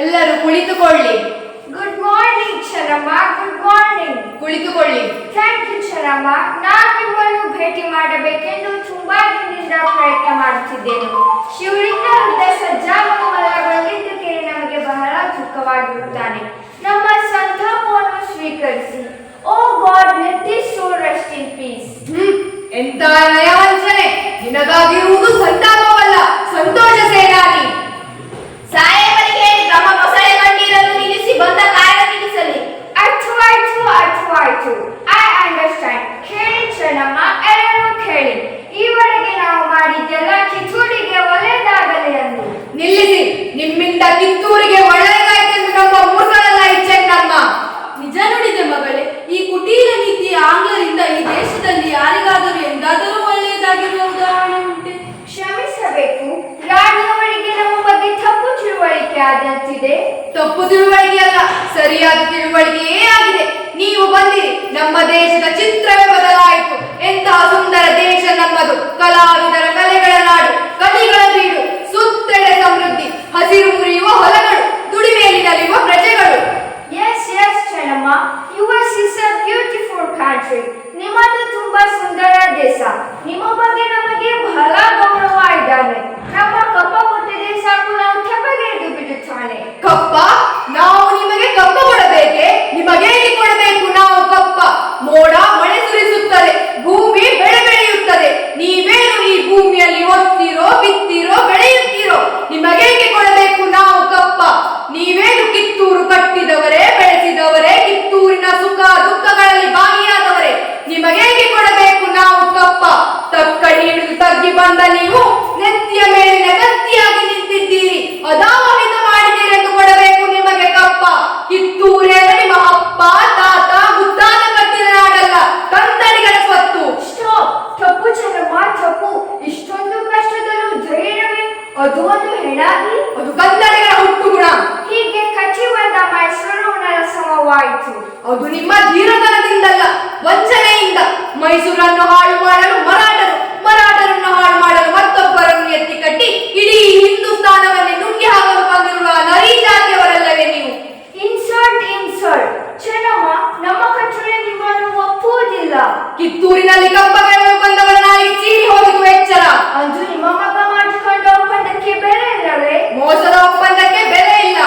ಎಲ್ಲರೂ ಕುಳಿತುಕೊಳ್ಳಿ. Good morning Sharamma, good morning. ಕುಳಿತುಕೊಳ್ಳಿ. Thank you Sharamma. ನಾನು ನಿಮ್ಮನ್ನು ಭೇಟಿ ಮಾಡಬೇಕೆಂದು ತುಂಬಾ ದಿನದಿಂದ ಪ್ರಯತ್ನ ಮಾಡುತ್ತಿದ್ದೇನೆ. ಶಿವಲಿಂಗ ವೃದ್ಧ ಸಜ್ಜಾಮಲ್ಲಗೊಂಡಿದ್ದಕ್ಕೆ ನಮಗೆ ಬಹಳ ದುಃಖವಾಗಿರುತ್ತಾನೆ. ನಮ್ಮ ಸಂತಾಪವನ್ನು ಸ್ವೀಕರಿಸಿ. Oh God, let his soul rest in peace. ಎಂತ ನಯವಂಚನೆ! ನಿನಗಾಗಿರುವುದು ಸಂತಾಪವಲ್ಲ, ಸಂತೋಷ ಸೇನಾನಿ. ಸಾಹೇಬರಿಗೆ ಹೇಳಿ ತಮ್ಮ ಮೊಸಳೆ ಕಣ್ಣೀರನ್ನು ನಿಲ್ಲಿಸಿ ಬಂದ ಕಾರಣ ತಿಳಿಸಲಿ. ಆಯ್ತು. I understand. ಕೇಳಿ ಚೆನ್ನಮ್ಮ, ಎಲ್ಲರೂ ಕೇಳಿ. ಈವರೆಗೆ ನಾವು ಮಾಡಿದ್ದೆಲ್ಲ ಕಿತ್ತೂರಿಗೆ ಒಳ್ಳೆಯದಾಗಲಿ ಎಂದು. ನಿಲ್ಲಿಸಿ. ನಿಮ್ಮಿಂದ ಕಿತ್ತೂರಿಗೆ ಒಳ್ಳೆಯದಾಯ್ತೆಂದು ನಮ್ಮ ಮೂರ್ಖರಲ್ಲ ಈ ಚೆನ್ನಮ್ಮ. ನಿಜ ನುಡಿದೆ ಮಗಳೇ. ಈ ಕುಟೀರ ನೀತಿಯ ಆಂಗ್ಲರಿಂದ ಈ ದೇಶದಲ್ಲಿ ಯಾರಿಗಾದರೂ ಎಂದಾದರೂ ಒಳ್ಳೆಯದಾಗಿರುವ ಉದಾಹರಣೆ ಉಂಟೆ? ಕ್ಷಮಿಸಬೇಕು, ರಾಣಿಯವರಿಗೆ ನಮ್ಮ ಬಗ್ಗೆ ತಪ್ಪು ತಿಳುವಳಿಕೆ ಆದಂತಿದೆ. ತಪ್ಪು ತಿಳುವಳಿಕೆ ಅಲ್ಲ, ಸರಿಯಾದ ತಿಳುವಳಿಕೆಯೇ ಆಗಿದೆ. ನೀವು ಬಂದಿರಿ, ನಮ್ಮ ದೇಶದ ಚಿತ್ರವೇ ಬದಲಾಯಿತು. ಎಂತಹ ಸುಂದರ ದೇಶ ನಮ್ಮದು. ಕಲಾವಿದರ ಕಲೆಗಳ ನಾಡು, ಕಲಿಗಳ ಬೀಡು, ಸುತ್ತೆಡೆ ಸಮೃದ್ಧಿ, ಹಸಿರು ಮುರಿಯುವ ಹೊಲಗಳು, ದುಡಿಮೆಯಲ್ಲಿ ನಲಿಯುವ ಪ್ರಜೆಗಳು. Yes, Chennamma. US is a beautiful country. ನಿಮ್ಮದು ತುಂಬಾ ಸುಂದರ ದೇಶ. ನಿಮ್ಮ ಬಗ್ಗೆ ನಮಗೆ ಬಹಳ ಗೌರವ ಇದ್ದಾನೆ. ನಮ್ಮ ಕಪ್ಪ ಕೊಟ್ಟಿದೆ ಸಾಕು, ನಾವು ತೆಪ್ಪಗೆರೆದು ಬಿಡುತ್ತಾನೆ. ಕಪ್ಪ? ನಾವು ನಿಮಗೆ ಕಪ್ಪ ಕೊಡಬೇಕೆ? ನಿಮಗೆ ಕೊಡಬೇಕು ನಾವು ಕಪ್ಪ. ಮೋಡ ಮಳೆ ಸುರಿಸುತ್ತದೆ, ಭೂಮಿ ಬೆಳೆ ಬೆಳೆಯುತ್ತದೆ. ನೀವೇನು ಈ ಭೂಮಿಯಲ್ಲಿ ಒತ್ತಿರೋ, ಬಿತ್ತಿರೋ, ಬೆಳೆಯುತ್ತೀರೋ? ನಿಮಗೆ ಕೊಡಬೇಕು ನಾವು ಕಪ್ಪ. ನೀವೇನು ಕಿತ್ತೂರು ಕಟ್ಟಿದವರೇ, ಬೆಳೆಸಿದವರೇ, ಕಿತ್ತೂರಿನ ಸುಖ ದುಃಖಗಳಲ್ಲಿ ಭಾಗಿಯಾದವರೇ. ನಿಮಗೆ ಕೊಡಬೇಕು ನಾವು ಕಪ್ಪ. ತಕ್ಕಡಿ ಹಿಡಿದು ತಗ್ಗಿ ಬಂದ ನೀವು ನೆತ್ತಿಯ ಮೇಲಿನ ಕತ್ತಿಯಾಗಿ ನಿಂತಿದ್ದೀರಿ. ಅದಾವಹಿತ ಮಾಡಿದ್ದೀರೆಂದು ಕೊಡಬೇಕು ನಿಮಗೆ ಕಪ್ಪ. ಕಿತ್ತೂರೇನ ನಿಮ್ಮ ಅಪ್ಪ ತಾತ ಮುತ್ತಾತ ಕಟ್ಟಿದ ನಾಡಲ್ಲ, ಕನ್ನಡಿಗರ ಸ್ವತ್ತು. ಸ್ಟಾಪ್. ತಪ್ಪು ಚೆನ್ನಮ್ಮ, ತಪ್ಪು. ಇಷ್ಟೊಂದು ಕಷ್ಟದಲ್ಲೂ ಧೈರ್ಯವೇ, ಅದು ಒಂದು ಹೆಣಾಗಿ. ಅದು ಕನ್ನಡಿಗರ ಹುಟ್ಟು ಗುಣ. ಹೀಗೆ ಕಚ್ಚಿ ಬಂದ ಮೈಸೂರು ಸಮವಾಯಿತು. ಅದು ನಿಮ್ಮ ಧೀರತನದಿಂದಲ್ಲ, ವಂಚನೆಯಿಂದ. ಮೈಸೂರನ್ನು ಹಾಳು ಮಾಡಲು ಮರಾಠರನ್ನು ಹಾಳು ಮಾಡಲು ಮತ್ತೊಬ್ಬರನ್ನು ಎತ್ತಿ ಕಟ್ಟಿ ಇಡೀ ಹಿಂದೂಸ್ತಾನವನ್ನೇ ನುಂಗಿ ಹಾಕಲು ಬಂದಿರುವ ನರಿ ಜಾತಿಯವರಲ್ಲವೇ ನೀವು? ಇನ್ಸಲ್ಟ್. ಚೆನ್ನಮ್ಮ, ನಮ್ಮ ಕಟ್ಟಳೆ ನಿಮ್ಮನ್ನು ಒಪ್ಪುವುದಿಲ್ಲ. ಕಿತ್ತೂರಿನಲ್ಲಿ ಕಪ್ಪ ಗೆಲ್ಲಲು ಬಂದವರ ನಾಲಿಗೆ ಚೀರಿ ಹೋಗಿತು ಎಚ್ಚರ. ಅದು ನಿಮ್ಮ ಮಗ ಮಾಡಿಕೊಂಡ ಒಪ್ಪಂದಕ್ಕೆ ಬೆಲೆ ಇಲ್ಲವೇ? ಮೋಸದ ಒಪ್ಪಂದಕ್ಕೆ ಬೆಲೆ ಇಲ್ಲ.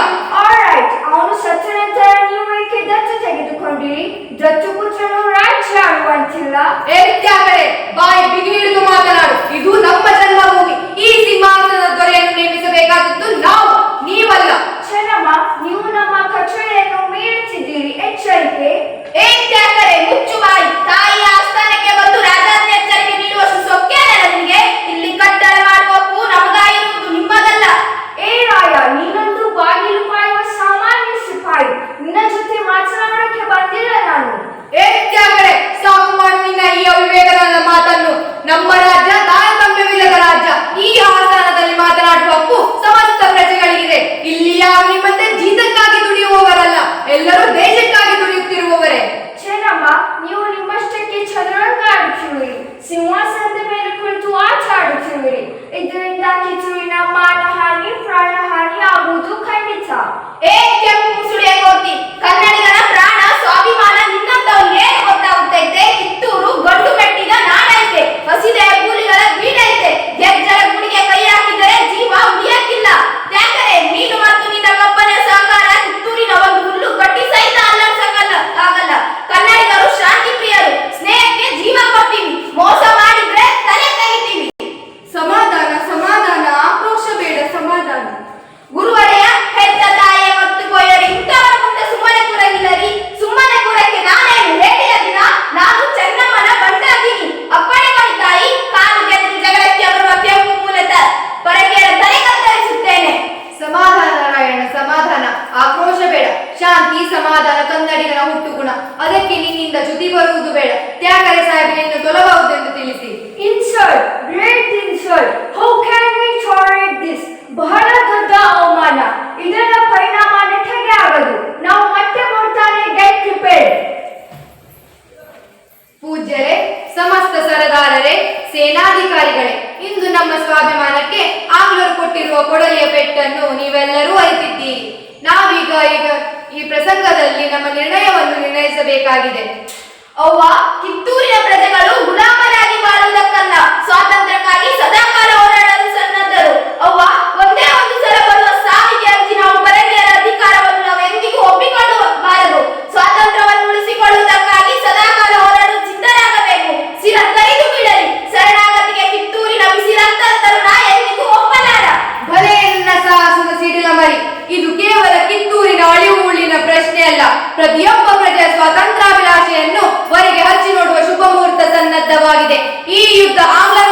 ಆಲ್ರೈಟ್, ಅವನು ಸತ್ತ ನಂತರ ನೀವು ಏಕೆ ದತ್ತು ತೆಗೆದುಕೊಂಡಿರಿ? ದತ್ತು ಪುತ್ರನು ರಾಜ್ಯ ಆಳುವಂತಿಲ್ಲ. ಏತ್ಯಾಗರೆ, ಬಾಯಿ ಬಿಗಿ ಹಿಡಿದು ಮಾತನಾಡು. ಇದು ನಮ್ಮ ಜನ್ಮಭೂಮಿ. ಈ ಸಿಂಹಾಸನದ ದೊರೆಯನ್ನು ನೇಮಿಸಬೇಕಾದದ್ದು ನಾವು, ನೀವಲ್ಲ. ಚೆನ್ನಮ್ಮ, ನೀವು ನಮ್ಮ ಕಚೇರಿಯನ್ನು ಮೀರುತ್ತಿದ್ದೀರಿ. ಎಚ್ಚರಿಕೆ. ಏತ್ಯಾಕರೆ, ಮುಚ್ಚು ಬಾಯಿ. ತಾಯಿಯ ಆಸ್ಥಾನಕ್ಕೆ ಬಂದು ರಾಜಾಜ್ಞೆ ಎಚ್ಚರಿಕೆ ನೀಡುವಷ್ಟು ಸೊಕ್ಕೇನ ನಿಮಗೆ? ಇಲ್ಲಿ ಕಟ್ಟಡ ಮಾಡುವ ಹಕ್ಕು ನಮಗಾಗಿರುವುದು, ನಿಮ್ಮದಲ್ಲ. ಏ ರಾಯ, ನೀನೊಂದು ಬಾಗಿಲು ಕಾಯುವ ಸಾಮಾನ್ಯ ಸಿಪಾಯಿ. ನಿನ್ನ ಜೊತೆ ಮಾತನಾಡೋಕೆ ಬಂದಿಲ್ಲ ನಾನು. ಏತ್ಯಾಗರೆ, ಸಾಕು ಮಾಡು ನಿನ್ನ ಈ ಅವಿವೇಕದ ಮಾತನ್ನು. ನಮ್ಮ ರಾಜ್ಯ ತಾರತಮ್ಯವಿಲ್ಲದ ರಾಜ್ಯ. ಈ ಆಸ್ಥಾನದಲ್ಲಿ ಮಾತನಾಡುವ ಹಕ್ಕು ಸಮಸ್ತ ಪ್ರಜೆಗಳಿಗಿದೆ. ಇಲ್ಲಿ ಯಾರು ನಿಮ್ಮಂತೆ ಜೀತಕ್ಕಾಗಿ ದುಡಿಯುವವರಲ್ಲ, ಎಲ್ಲರೂ ದೇಶಕ್ಕಾಗಿ ದುಡಿಯುತ್ತಿರುವವರೇ. ಚೆನ್ನಮ್ಮ, ನೀವು ನಿಮ್ಮಷ್ಟಕ್ಕೆ ಚದುರಂಗ ಆಡುತ್ತಿರುವಿರಿ. ಸಿಂಹಾಸನದ ಮೇಲೆ ಕುಳಿತು ಆಟ ಆಡುತ್ತಿರುವಿರಿ. ಇದರಿಂದ ಕಿತ್ತೂರಿನ ಮಾನಹಾನಿ, ಪ್ರಾಣಹಾನಿ ಆಗುವುದು ಖಂಡಿತ. ಕೆಂಪು ಮುಸುಡಿಯ ಕೋತಿ, ಕನ್ನಡಿಗನ ಪ್ರಾಣ ಸ್ವಾಭಿಮಾನ ನಿನ್ನಂತವರಿಗೆ ಏನು ಗೊತ್ತಾಗುತ್ತೈತೆ? ಕಿತ್ತೂರು ಗಂಡು ಕಟ್ಟಿದ ನಾಡೈತೆ, ಹಸಿದೆ ಕೂಲಿಗಳ ಬೀಡೈತೆ. ಗೆಜ್ಜಲ ಗುಡಿಗೆ ಕೈ ಹಾಕಿದರೆ ಜೀವ ಉಳಿಯಕ್ಕಿಲ್ಲ. ಯಾಕರೆ ನೀನು ಮತ್ತು ನಿನ್ನ ಕಪ್ಪನ ಸಹಕಾರ ಕಿತ್ತೂರಿನ ಒಂದು ಹುಲ್ಲು ಕಟ್ಟಿ ಸಹಿತ ಆಗಲ್ಲ. ಕನ್ನಡಿಗರು ಶಾಂತಿ ಪ್ರಿಯರು, ಸ್ನೇಹಕ್ಕೆ ಜೀವ ಕೊಡ್ತೀವಿ. ಮೋಸ ಮಾಡಿದ್ರೆ ತಲೆ ತೆಗಿತೀವಿ. ಸಮಾಧಾನ, ಆಕ್ರೋಶ ಬೇಡ, ಸಮಾಧಾನ. ಗುರುವಡೆಯ ಹೆತ್ತ ತಾಯಿಯ ಮತ್ತು ಕೊಯ್ಯರಿ ಇಂಥವರ ಮುಂದೆ ಸುಮ್ಮನೆ ಕೂರಂಗಿಲ್ಲರಿ. ಸುಮ್ಮನೆ ಕೂರಕ್ಕೆ ನಾನೇನು ಹೇಳಿದ ದಿನ ನಾನು ಚೆನ್ನಮ್ಮನ ಬಂಟಾಗಿನಿ. ಅಪ್ಪಣೆ ಮಾಡಿ ತಾಯಿ, ಕಾಲು ಗೆದ್ದು ಜಗಳಕ್ಕೆ ಬರುವ ಕೆಂಪು ಮೂಲದ ಪರಕೆಯ ತಲೆ ಕತ್ತರಿಸುತ್ತೇನೆ. ಸಮಾಧಾನ ನಾರಾಯಣ, ಸಮಾಧಾನ. ಆಕ್ರೋಶ ಬೇಡ, ಶಾಂತಿ ಸಮಾಧಾನ ಕನ್ನಡಿಗನ ಹುಟ್ಟು ಗುಣ. ಅದಕ್ಕೆ ನಿನ್ನಿಂದ ಚ್ಯುತಿ ಬರುವುದು ಬೇಡ. ತ್ಯಾಗರೆ ಸಾಹೇಬರನ್ನು ತೊಲಬಹುದೆಂದು ತಿಳಿಸಿ. Insult, great insult. How can we tolerate this? ಬಹಳ ದೊಡ್ಡ ಅವಮಾನ. ಇದರ ಪರಿಣಾಮ ನೆಟ್ಟಗೆ ಆಗದು. ನಾವು ಮತ್ತೆ ನೋಡ್ತಾನೆ. Get prepared. ಪೂಜ್ಯರೇ, ಸಮಸ್ತ ಸರದಾರರೇ, ಸೇನಾಧಿಕಾರಿಗಳೇ, ಇಂದು ನಮ್ಮ ಸ್ವಾಭಿಮಾನಕ್ಕೆ ಆಂಗ್ಲರು ಕೊಟ್ಟಿರುವ ಕೊಡಲಿಯ ಪೆಟ್ಟನ್ನು ನೀವೆಲ್ಲರೂ ಅರಿತಿದ್ದೀರಿ. ಈ ಪ್ರಸಂಗದಲ್ಲಿ ನಮ್ಮ ನಿರ್ಣಯವನ್ನು ನಿರ್ಣಯಿಸಬೇಕಾಗಿದೆ. ಅವ್ವ, ಕಿತ್ತೂರಿನ ಪ್ರಜೆಗಳು ಗುಲಾಮರಾಗಿ ಬಾಳುವುದಕ್ಕಲ್ಲ, ಸ್ವಾತಂತ್ರ್ಯಕ್ಕಾಗಿ ಸದಾಕಾಲ ಹೋರಾಡಲು ಸನ್ನದ್ಧರು. ಅವ್ವ, ಒಂದೇ ಒಂದು ಸಲ ಬರುವ ಸಾವಿಗೆ ಅರ್ಜಿ ನಾವು ಬರಲಿಯರ ಅಧಿಕಾರವನ್ನು ನಾವು ಎಂದಿಗೂ ಒಪ್ಪಿಕೊಳ್ಳಬಾರದು. ಸ್ವಾತಂತ್ರ್ಯವನ್ನು ಉಳಿಸಿಕೊಳ್ಳುವುದಕ್ಕಾಗಿ ಸದಾಕಾಲ ಹೋರಾಡಲು ಸಿದ್ಧರಾಗಬೇಕು. ಶಿರ ಕೈದು ಬೀಳಲಿ. ಶರಣಾಗತಿಗೆ ಕಿತ್ತೂರಿನ ಬಿಸಿ ರಕ್ತರು ನಾ ಎಂದಿಗೂ ಒಪ್ಪಲಾರ. ಭಲೇ ನನ್ನ ಸಾಹಸದ ಸಿಡಿಲ ಮರಿ. ಇದು ಕೇವಲ ಕಿತ್ತೂರಿನ ಅಳಿವು ಉಳಿನ ಪ್ರಶ್ನೆ ಅಲ್ಲ, ಪ್ರತಿಯೊಬ್ಬ ಪ್ರಜೆಯ ಸ್ವಾತಂತ್ರ್ಯಾಭಿಲಾಷೆಯನ್ನು ಹೊರಗೆ ಹಚ್ಚಿ ನೋಡುವ ಶುಭ ಮುಹೂರ್ತ ಸನ್ನದ್ಧವಾಗಿದೆ. ಈ ಯುದ್ಧ ಆಂಗ್ಲರ